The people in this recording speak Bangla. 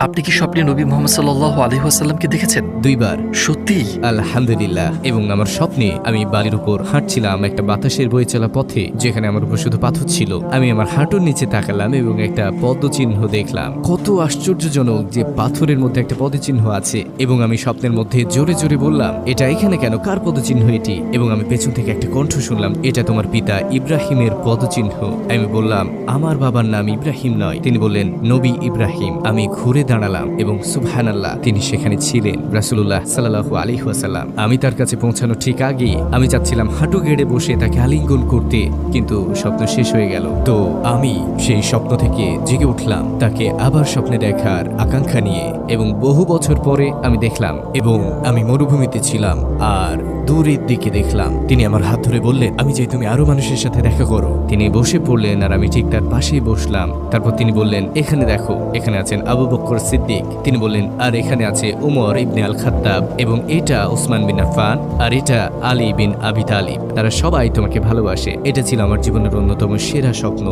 আপনি কি স্বপ্নে নবী মুহাম্মদ সাল্লাল্লাহু আলাইহি ওয়াসাল্লামকে দেখেছেন? 2 বার। সত্যি? আলহামদুলিল্লাহ। এবং আমার স্বপ্নে আমি বালির উপর হাঁটছিলাম একটা বাতাসের বয়ে চলা পথে, যেখানে আমার উপর শুধু পাথর ছিল। আমি আমার হাঁটুর নিচে তাকালাম এবং একটা পদচিহ্ন দেখলাম। কত আশ্চর্যজনক যে পাথরের মধ্যে একটা পদচিহ্ন আছে। এবং আমি স্বপ্নের মধ্যে জোরে জোরে বললাম, এটা এখানে কেন? কার পদচিহ্ন এটি? এবং আমি পেছন থেকে একটা কণ্ঠ শুনলাম, এটা তোমার পিতা ইব্রাহিমের পদচিহ্ন। আমি বললাম, আমার বাবার নাম ইব্রাহিম নয়। তিনি বললেন, নবী ইব্রাহিম। আমি ঘুরে দাঁড়ালাম এবং সুবহানাল্লাহ, তিনি সেখানে ছিলেন, রাসূলুল্লাহ সাল্লাল্লাহু আলাইহি ওয়াসাল্লাম। আমি তার কাছে পৌঁছানো ঠিক আগে আমি চাচ্ছিলাম হাঁটু গেড়ে বসে তাকে আলিঙ্গন করতে, কিন্তু স্বপ্ন শেষ হয়ে গেল। তো আমি সেই স্বপ্ন থেকে জেগে উঠলাম তাকে আবার স্বপ্নে দেখার আকাঙ্ক্ষা নিয়ে, এবং বহু বছর পরে আমি দেখলাম, এবং আমি মরুভূমিতে ছিলাম আর দূরের দিকে দেখলাম তিনি আমার হাত ধরে বললেন, আমি চাই তুমি আরো মানুষের সাথে দেখা করো। তিনি বসে পড়লেন আর আমি ঠিক তার পাশেই বসলাম। তারপর তিনি বললেন, এখানে দেখো, এখানে আছেন আবু বকর সিদ্দিক। তিনি বললেন, আর এখানে আছে উমর ইবনে আল খাত্তাব, এবং এটা ওসমান বিন আফফান, আর এটা আলী বিন আবি তালিব। তারা সবাই তোমাকে ভালোবাসে। এটা ছিল আমার জীবনের অন্যতম সেরা স্বপ্ন।